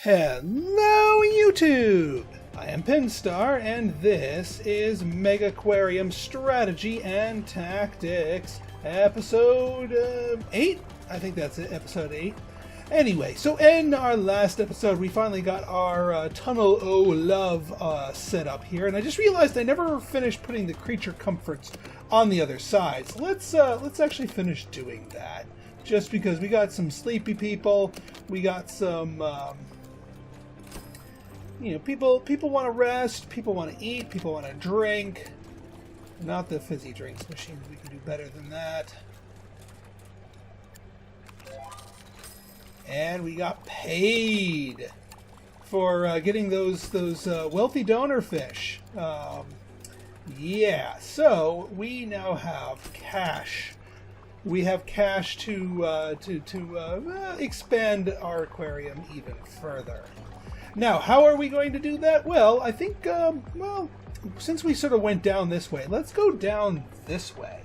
Hello YouTube! I am Pinstar and this is Megaquarium Strategy and Tactics, episode 8? I think that's it, episode 8. Anyway, so in our last episode we finally got our Tunnel O' Love set up here, and I just realized I never finished putting the creature comforts on the other side. So let's actually finish doing that. Just because we got some sleepy people, we got some people want to rest, people want to eat, people want to drink. Not the fizzy drinks machine, we can do better than that. And we got paid for getting those wealthy donor fish. Yeah, so we now have cash. We have cash to expand our aquarium even further. Now, how are we going to do that? Well, I think, since we sort of went down this way, let's go down this way.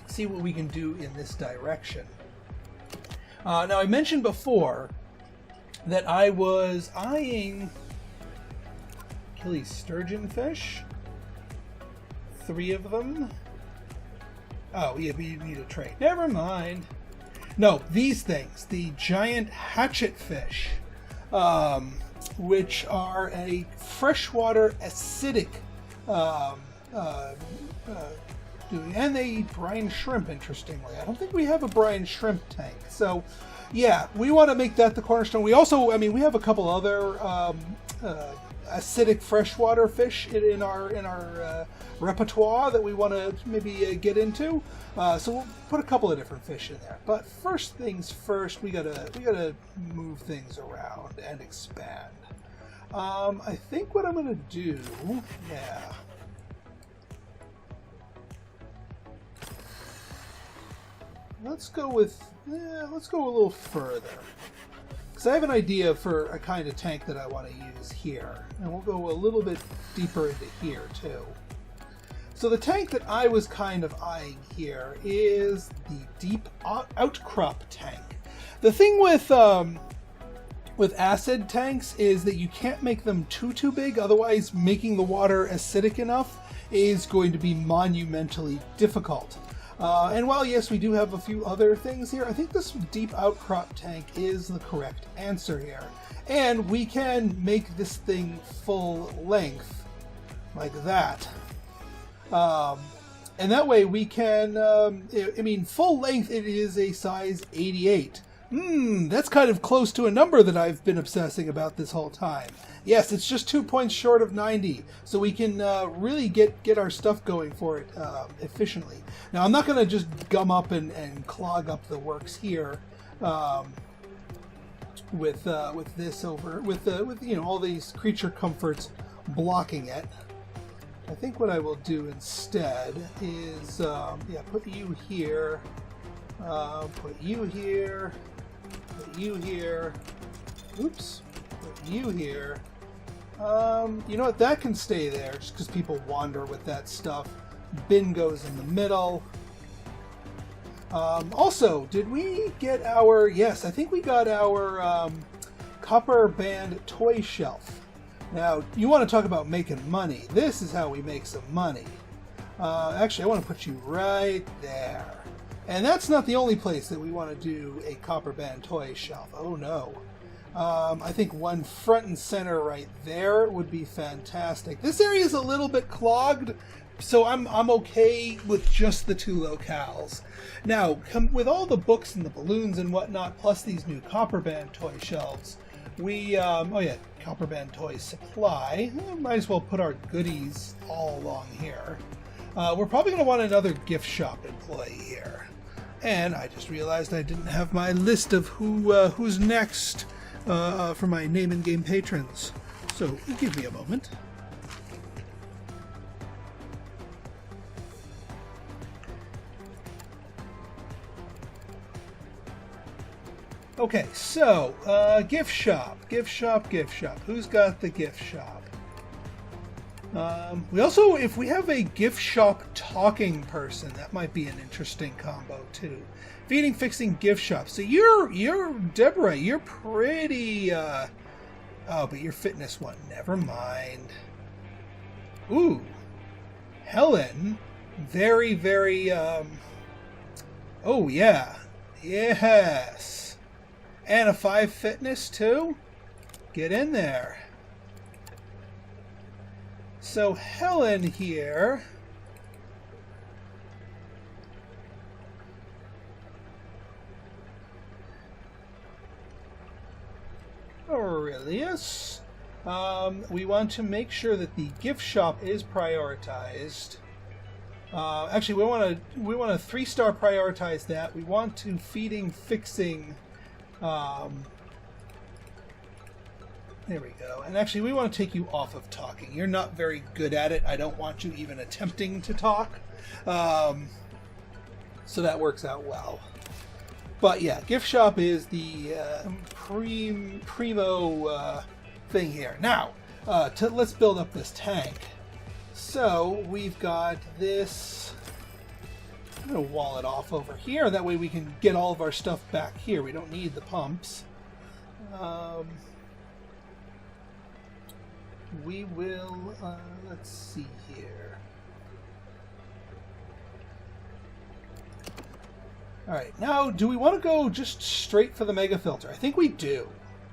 See what we can do in this direction. Now, I mentioned before that I was eyeing Achilles sturgeon fish. 3 of them. Oh, yeah, we need a trade. Never mind. No, these things. The giant hatchet fish. Which are a freshwater acidic and they eat brine shrimp, interestingly. I don't think we have a brine shrimp tank. So, yeah, we want to make that the cornerstone. We also, we have a couple other acidic freshwater fish in our repertoire that we want to maybe get into. So we'll put a couple of different fish in there. But first things first, we gotta move things around and expand. I think what I'm gonna do, yeah. Let's go a little further. Because I have an idea for a kind of tank that I want to use here. And we'll go a little bit deeper into here, too. So the tank that I was kind of eyeing here is the deep outcrop tank. The thing with acid tanks is that you can't make them too big, otherwise making the water acidic enough is going to be monumentally difficult. And while, yes, we do have a few other things here, I think this deep outcrop tank is the correct answer here. And we can make this thing full length, like that. And that way we can, full length, it is a size 88. That's kind of close to a number that I've been obsessing about this whole time. Yes, it's just 2 points short of 90, so we can really get our stuff going for it efficiently. Now, I'm not going to just gum up and clog up the works here with this over with all these creature comforts blocking it. I think what I will do instead is put you here, put you here, put you here. Oops, put you here. You know what? That can stay there just because people wander with that stuff. Bin goes in the middle. Also, did we get our... Yes, I think we got our copper band toy shelf. Now, you want to talk about making money. This is how we make some money. Actually, I want to put you right there. And that's not the only place that we want to do a copper band toy shelf. Oh, no. I think one front and center right there would be fantastic. This area is a little bit clogged, so I'm okay with just the 2 locales. Now, with all the books and the balloons and whatnot, plus these new copper band toy shelves, we copper band toy supply. Might as well put our goodies all along here. We're probably going to want another gift shop employee here. And I just realized I didn't have my list of who's next. For my name and game patrons. So give me a moment. Okay, so gift shop. Who's got the gift shop? We also, if we have a gift shop talking person, that might be an interesting combo too. Feeding, fixing, gift shop. So you're Deborah. You're pretty. Oh, but your fitness one. Never mind. Ooh, Helen. Very, very. Oh yeah, yes. And a 5 fitness too. Get in there. So Helen here. Aurelius. We want to make sure that the gift shop is prioritized. Actually, we want to 3-star prioritize that. We want to feeding, fixing. There we go. And actually, we want to take you off of talking. You're not very good at it. I don't want you even attempting to talk. So that works out well. But yeah, gift shop is the primo thing here. Now, let's build up this tank. So we've got this. I'm going to wall it off over here. That way we can get all of our stuff back here. We don't need the pumps. We will, let's see here. Alright, now, do we want to go just straight for the mega filter? I think we do.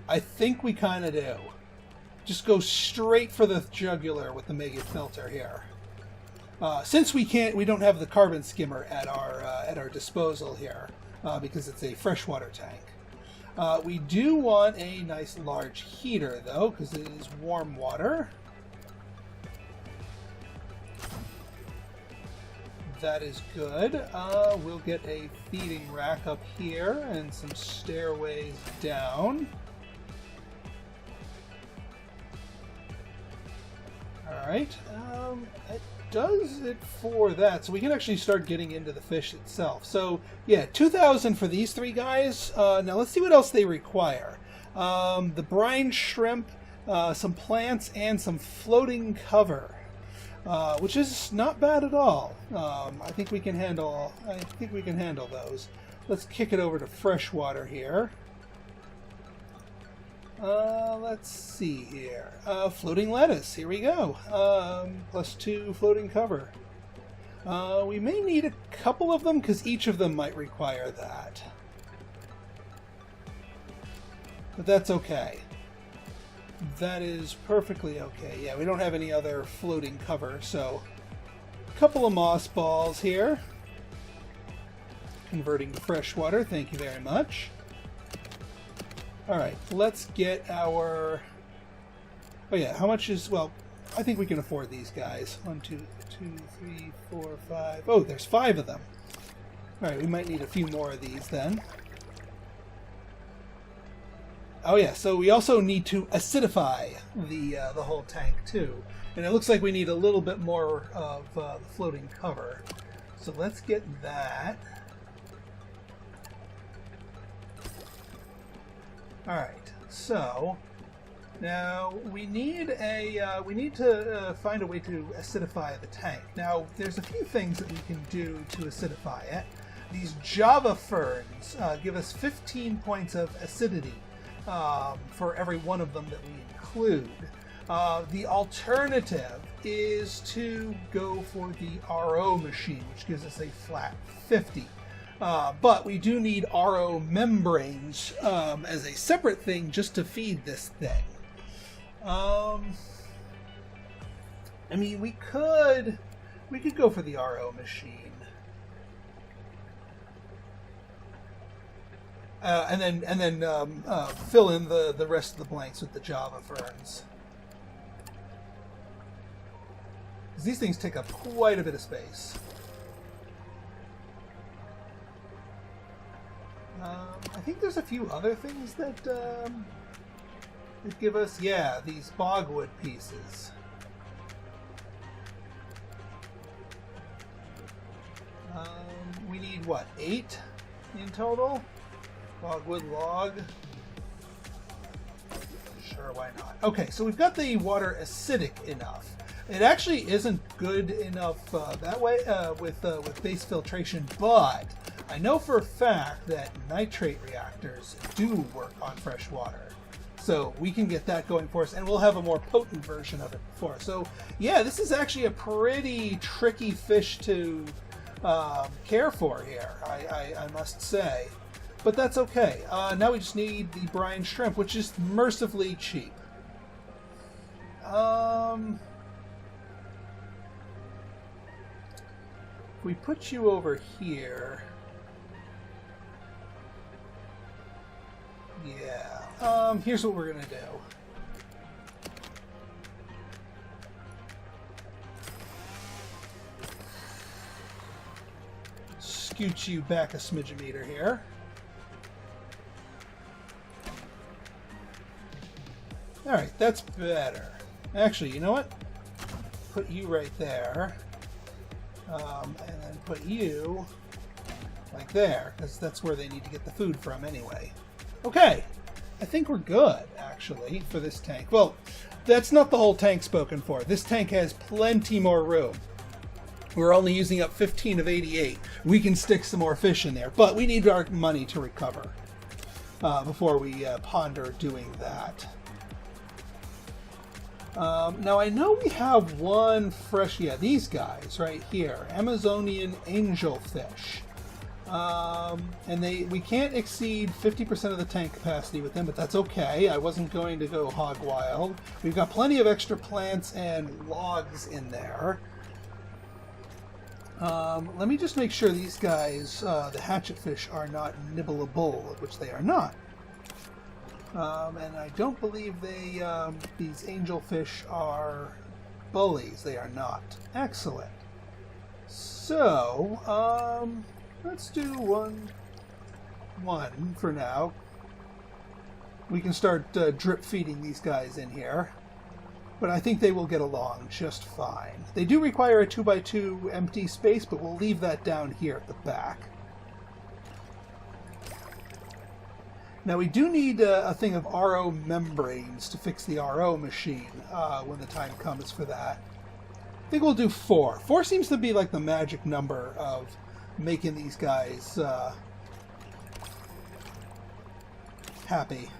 I think we kind of do. Just go straight for the jugular with the mega filter here. Since we don't have the carbon skimmer at our disposal here, because it's a freshwater tank. We do want a nice large heater, though, because it is warm water. That is good. We'll get a feeding rack up here and some stairways down. Alright, that does it for that. So we can actually start getting into the fish itself. So, yeah, 2,000 for these 3 guys. Now let's see what else they require. The brine shrimp, some plants, and some floating cover. Which is not bad at all. I think we can handle those. Let's kick it over to freshwater here. Let's see here. Floating lettuce. Here we go. +2 floating cover. We may need a couple of them because each of them might require that. But that's okay. That is perfectly okay. Yeah, we don't have any other floating cover, so a couple of moss balls here. Converting to freshwater, thank you very much. Alright, let's get our... Oh yeah, how much is... Well, I think we can afford these guys. 1, 2, 3, 4, 5... Oh, there's 5 of them. Alright, we might need a few more of these then. Oh yeah, so we also need to acidify the whole tank too. And it looks like we need a little bit more of the floating cover. So let's get that. Alright, so now we need to find a way to acidify the tank. Now there's a few things that we can do to acidify it. These Java ferns give us 15 points of acidity for every one of them that we include. The alternative is to go for the RO machine, which gives us a flat 50. But we do need RO membranes as a separate thing just to feed this thing. I mean, we could go for the RO machine. And then fill in the rest of the blanks with the Java ferns. Because these things take up quite a bit of space. I think there's a few other things that give us, yeah, these bogwood pieces. We need, what, 8 in total? Logwood log. Sure, why not? Okay, so we've got the water acidic enough. It actually isn't good enough that way with base filtration, but I know for a fact that nitrate reactors do work on fresh water. So we can get that going for us, and we'll have a more potent version of it for us. So yeah, this is actually a pretty tricky fish to care for here, I must say. But that's okay. Now we just need the brine shrimp, which is mercifully cheap. If we put you over here... Yeah. Here's what we're gonna do. Scoot you back a smidge meter here. Alright, that's better. Actually, you know what? Put you right there. And then put you like there, because that's where they need to get the food from anyway. Okay, I think we're good, actually, for this tank. Well, that's not the whole tank spoken for. This tank has plenty more room. We're only using up 15 of 88. We can stick some more fish in there, but we need our money to recover before we ponder doing that. Now, I know we have one fresh... Yeah, these guys right here. Amazonian angelfish. And we can't exceed 50% of the tank capacity with them, but that's okay. I wasn't going to go hog wild. We've got plenty of extra plants and logs in there. Let me just make sure these guys, the hatchetfish, are not nibbleable, which they are not. And I don't believe these angelfish are bullies. They are not. Excellent. So, let's do one for now. We can start drip feeding these guys in here. But I think they will get along just fine. They do require a 2x2 empty space, but we'll leave that down here at the back. Now we do need a thing of RO membranes to fix the RO machine when the time comes for that. I think we'll do 4. 4 seems to be like the magic number of making these guys happy.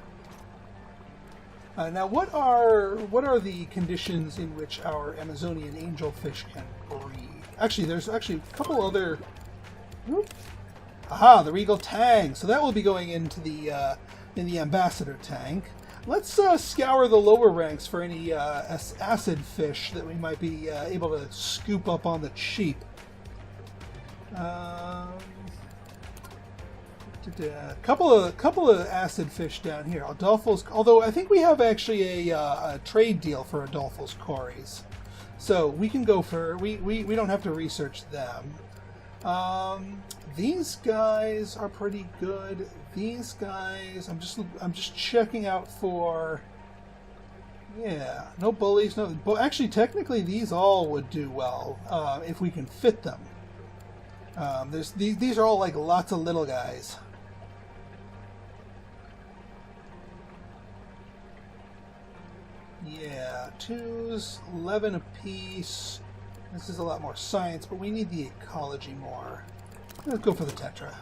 Now, what are the conditions in which our Amazonian angelfish can breed? Actually, there's actually a couple other. Whoop. Aha, the Regal Tang. So that will be going into the in the Ambassador tank. Let's scour the lower ranks for any acid fish that we might be able to scoop up on the cheap. A couple of acid fish down here. Adolfo's, although I think we have actually a trade deal for Adolfo's Cories, so we can go for we don't have to research them. These guys are pretty good. These guys, I'm just checking out for. Yeah, no bullies. No, actually, technically, these all would do well if we can fit them. These are all like lots of little guys. Yeah, 2s, 11 apiece. This is a lot more science, but we need the ecology more. Let's go for the Tetra.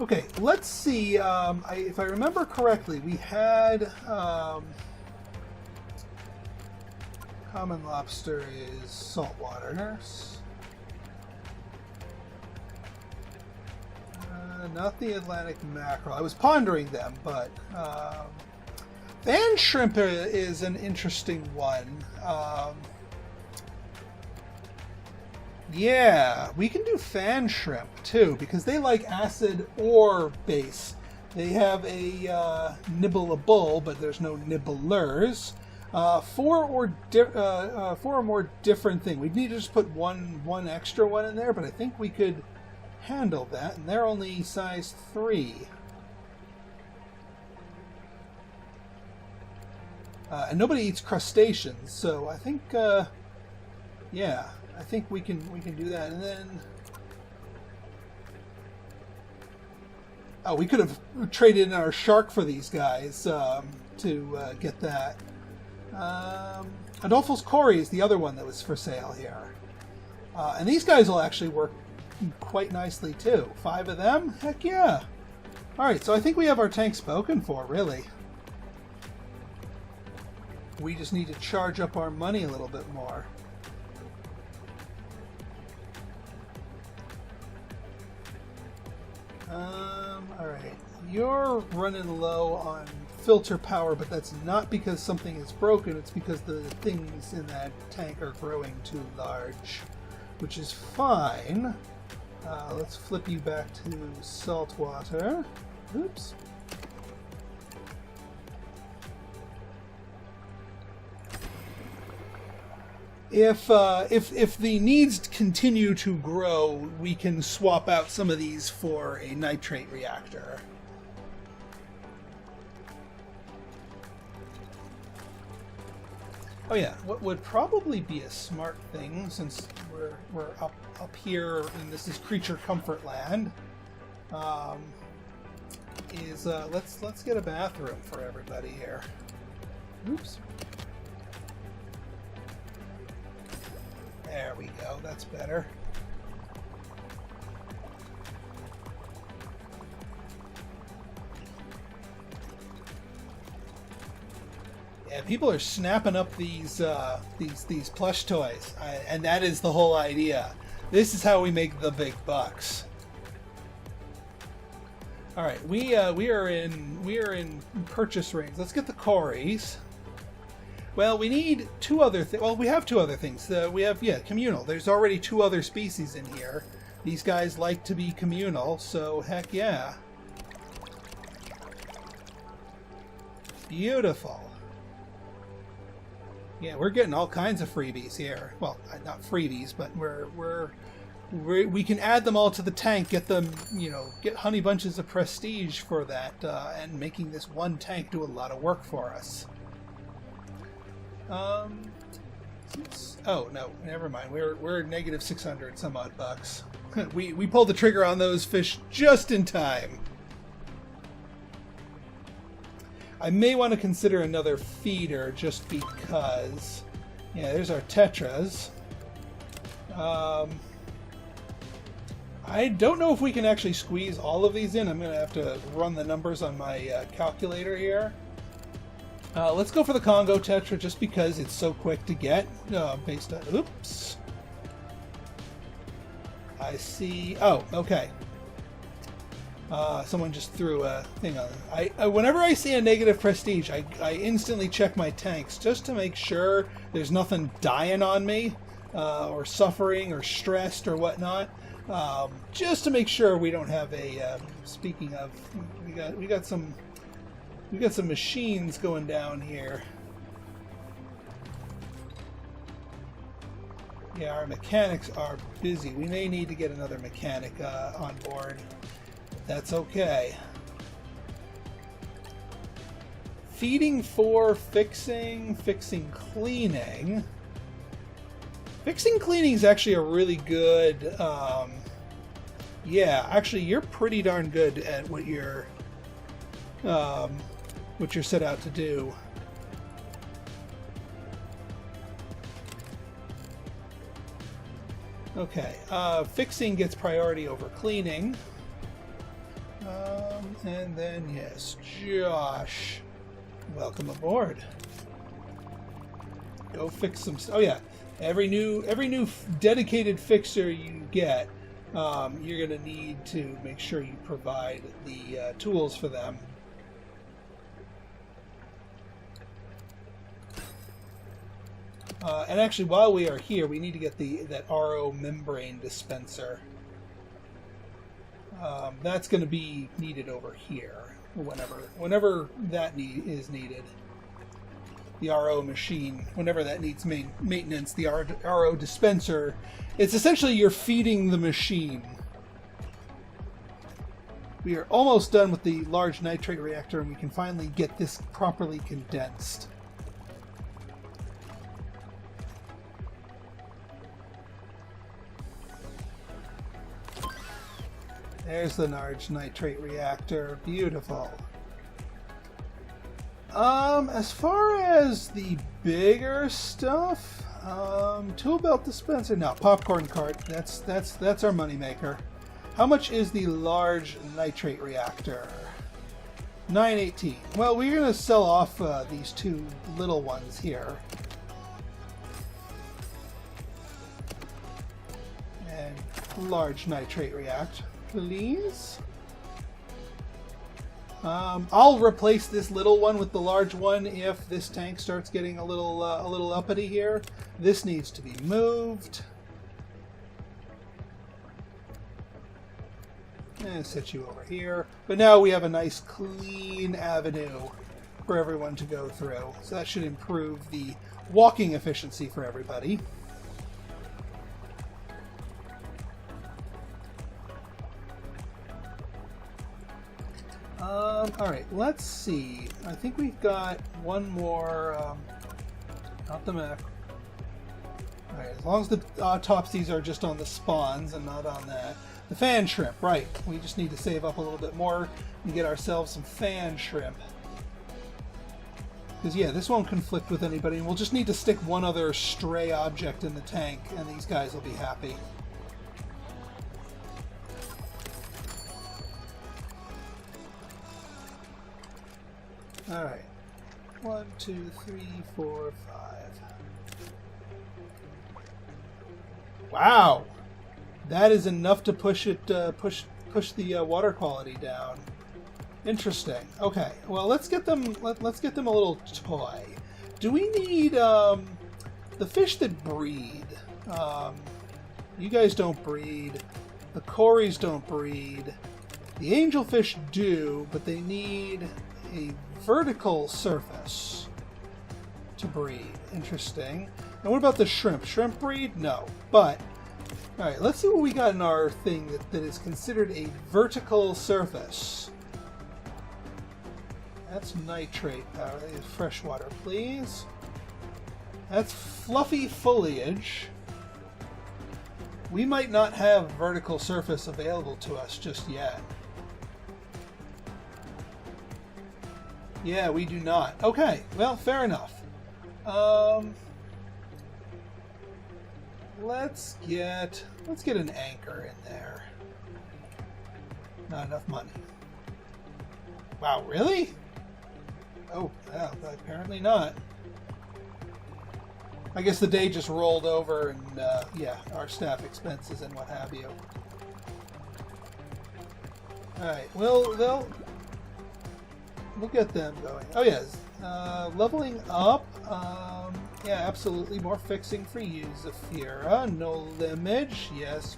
Okay, let's see. If I remember correctly, we had common lobster is saltwater. Nurse. Not the Atlantic mackerel. I was pondering them, but fan shrimp is an interesting one. Yeah, we can do fan shrimp too, because they like acid or base. They have a nibbleable, but there's no nibblers. 4 or more different thing. We'd need to just put one extra one in there, but I think we could handle that, and they're only size 3. And nobody eats crustaceans, so I think, yeah, I think we can do that. And then, oh, we could have traded in our shark for these guys to get that. Adolfo's Quarry is the other one that was for sale here. And these guys will actually work quite nicely too. 5 of them? Heck yeah. Alright, so I think we have our tank spoken for, really. We just need to charge up our money a little bit more. Alright. You're running low on filter power, but that's not because something is broken, it's because the things in that tank are growing too large, which is fine. Let's flip you back to salt water. Oops. If the needs continue to grow, we can swap out some of these for a nitrate reactor. Oh yeah, what would probably be a smart thing, since we're up here and this is creature comfort land, is let's get a bathroom for everybody here. Oops. There we go, that's better. Yeah, people are snapping up these plush toys, and that is the whole idea. This is how we make the big bucks. All right, we are in purchase rings. Let's get the quarries. Well, we need 2 other things. Well, we have 2 other things. We have, communal. There's already 2 other species in here. These guys like to be communal, so heck yeah. Beautiful. Yeah, we're getting all kinds of freebies here. Well, not freebies, but we can add them all to the tank, get them, get honey bunches of prestige for that, and making this one tank do a lot of work for us. Oh no, never mind. We're negative 600 some odd bucks. we pulled the trigger on those fish just in time. I may want to consider another feeder just because. Yeah, there's our tetras. I don't know if we can actually squeeze all of these in. I'm going to have to run the numbers on my calculator here. Let's go for the Congo Tetra just because it's so quick to get. Based on... Oops. I see... Oh, okay. Someone just threw a thing on it. Whenever I see a negative prestige, I instantly check my tanks just to make sure there's nothing dying on me, or suffering, or stressed, or whatnot. Just to make sure we don't have a... speaking of... We got some machines going down here. Yeah, our mechanics are busy. We may need to get another mechanic on board. That's okay. Feeding for fixing cleaning. Fixing cleaning is actually a really good... yeah, actually, you're pretty darn good at what you're set out to do. Okay, fixing gets priority over cleaning. And then, yes, Josh, welcome aboard. Go fix some... Oh yeah, every new dedicated fixer you get, you're going to need to make sure you provide the tools for them. And actually, while we are here, we need to get that RO membrane dispenser. That's going to be needed over here, whenever that is needed. The RO machine, whenever that needs maintenance, the RO dispenser, it's essentially you're feeding the machine. We are almost done with the large nitrate reactor, and we can finally get this properly condensed. There's the large nitrate reactor. Beautiful. As far as the bigger stuff, tool belt dispenser, no, popcorn cart. That's our moneymaker. How much is the large nitrate reactor? 918. Well, we're gonna sell off these two little ones here. And large nitrate reactor, please. I'll replace this little one with the large one if this tank starts getting a little uppity here. This needs to be moved. And set you over here. But now we have a nice clean avenue for everyone to go through. So that should improve the walking efficiency for everybody. Alright, let's see. I think we've got one more, not the Mac. Alright, as long as the autopsies are just on the spawns and not on that. The fan shrimp, right. We just need to save up a little bit more and get ourselves some fan shrimp. Because, yeah, this won't conflict with anybody. We'll just need to stick one other stray object in the tank, and these guys will be happy. Alright. 1, 2, 3, 4, 5. Wow! That is enough to push it, push the water quality down. Interesting. Okay. Well, let's get them. Let's get them a little toy. Do we need the fish that breed? You guys don't breed. The cories don't breed. The angelfish do, but they need a vertical surface to breed. Interesting. And what about the shrimp? Shrimp breed? No. But alright, let's see what we got in our thing that is considered a vertical surface. That's nitrate power. Freshwater, please. That's fluffy foliage. We might not have vertical surface available to us just yet. Yeah, we do not. Okay, well, fair enough. Let's get an anchor in there. Not enough money. Wow, really? Oh, well, apparently not. I guess the day just rolled over and, yeah, our staff expenses and what have you. Alright, we'll get them going. Oh, yes. Leveling up. Yeah, absolutely. More fixing for you, Zafira. No limage. Yes.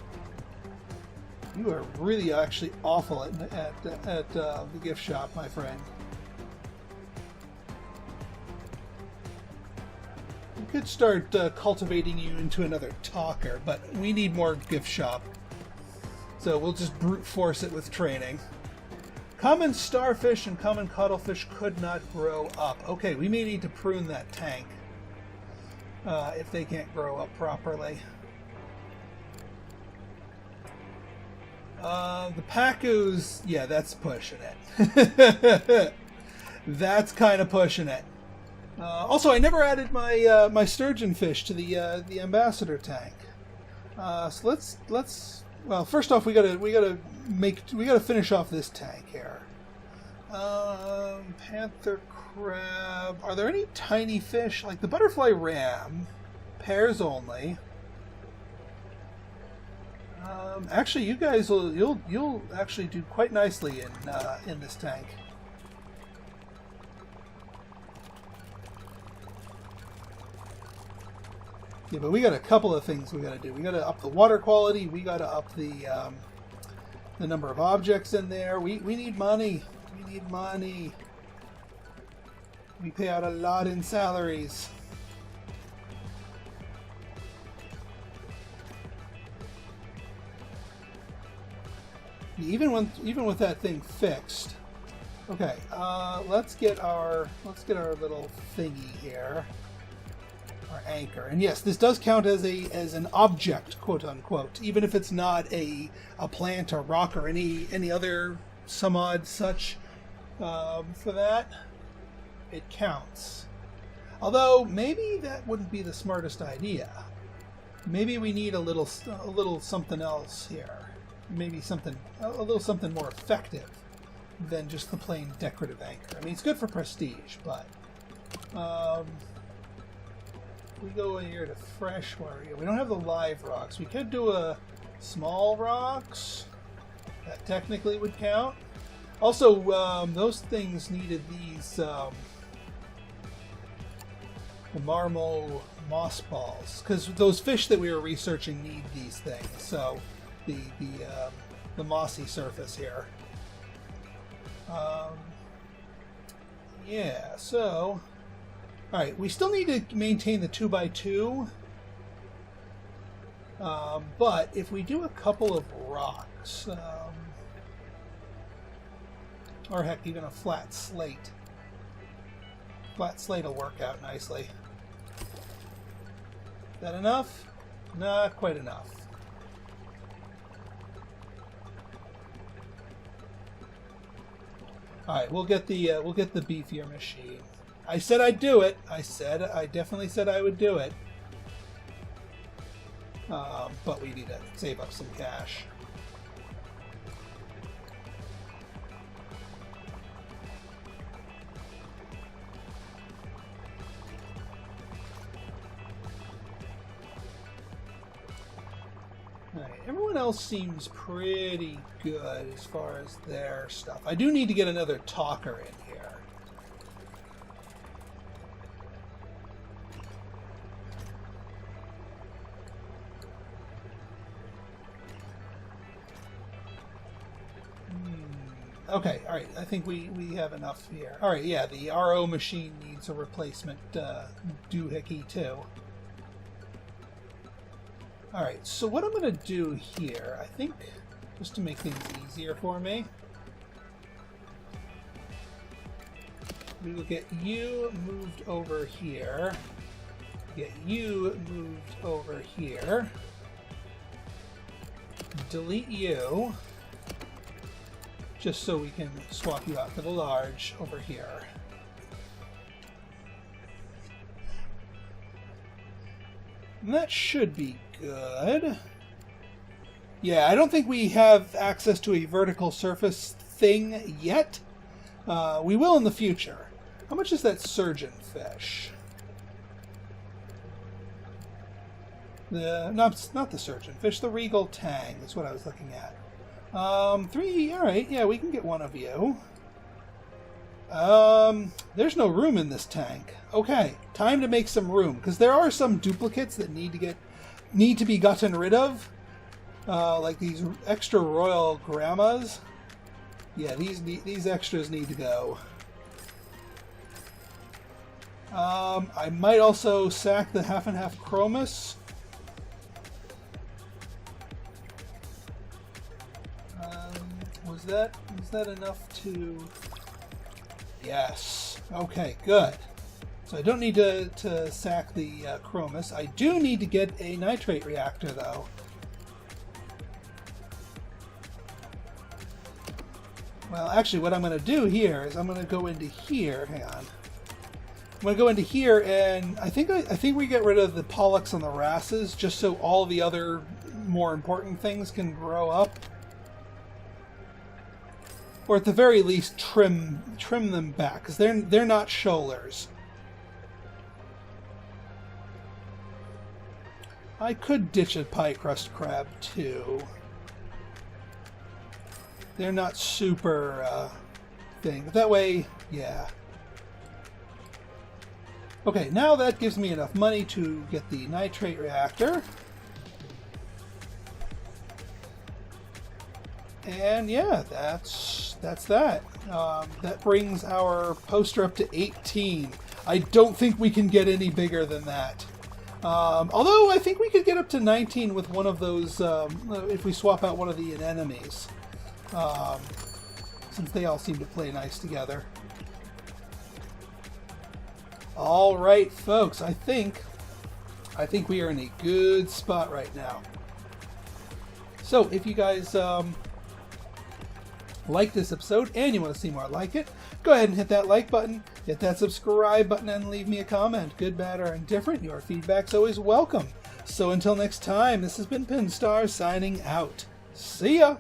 You are really actually awful at the gift shop, my friend. We could start cultivating you into another talker, but we need more gift shop. So we'll just brute force it with training. Common starfish and common cuttlefish could not grow up. Okay, we may need to prune that tank if they can't grow up properly. The Pacus, yeah, that's pushing it. That's kind of pushing it. Also, I never added my my sturgeon fish to the ambassador tank. So let's. Well, first off, we gotta finish off this tank here. Panther crab. Are there any tiny fish like the butterfly ram? Pairs only. Actually, you guys you'll actually do quite nicely in this tank. Yeah, but we got a couple of things we got to do. We got to up the water quality. We got to up the number of objects in there. We need money. We need money. We pay out a lot in salaries. Even with that thing fixed. Okay, let's get our little thingy here. Our anchor. And yes, this does count as an object, quote unquote, even if it's not a plant or rock or any other some odd such for that. it counts. Although maybe that wouldn't be the smartest idea. Maybe we need a little something else here. Maybe a little something more effective than just the plain decorative anchor. I mean, it's good for prestige, but we go in here to freshwater. We don't have the live rocks. We could do a small rocks. That technically would count. Also, those things needed these the marble moss balls, because those fish that we were researching need these things. So the mossy surface here. Yeah. So, all right. We still need to maintain the 2x2. But if we do a couple of rocks, or heck, even a flat slate. Flat slate will work out nicely. Is that enough? Not quite enough. All right, we'll get the beefier machine. I said I'd do it. I definitely said I would do it. But we need to save up some cash. Alright, everyone else seems pretty good as far as their stuff. I do need to get another talker in here. Okay, alright, I think we have enough here. Alright, yeah, the RO machine needs a replacement doohickey too. Alright, so what I'm going to do here, I think, just to make things easier for me, we will get you moved over here, get you moved over here, delete you, just so we can swap you out for the large over here. And that should be good. Yeah, I don't think we have access to a vertical surface thing yet. We will in the future. How much is that surgeon fish? Not the surgeon fish, the regal tang is what I was looking at. 3, alright, yeah, we can get one of you. There's no room in this tank. Okay, time to make some room, because there are some duplicates that need to be gotten rid of. Like these extra royal grandmas. Yeah, these extras need to go. I might also sack the half and half chromis. Was that enough to... Yes. Okay, good. So I don't need to sack the chromis. I do need to get a nitrate reactor, though. Well, actually, what I'm going to do here is I'm going to go into here. Hang on. I'm going to go into here, and I think we get rid of the pollux and the wrasses, just so all the other more important things can grow up. Or at the very least, trim them back, because they're not shoalers. I could ditch a pie crust crab too. They're not super thing, but that way, yeah. Okay, now that gives me enough money to get the nitrate reactor. And yeah, that's that. That brings our poster up to 18. I don't think we can get any bigger than that. Although I think we could get up to 19 with one of those, if we swap out one of the anemones. Since they all seem to play nice together. Alright, folks, I think we are in a good spot right now. So, if you guys like this episode and you want to see more like it, go ahead and hit that like button, hit that subscribe button, and leave me a comment. Good, bad, or indifferent, your feedback's always welcome. So until next time, this has been Pinstar signing out. See ya!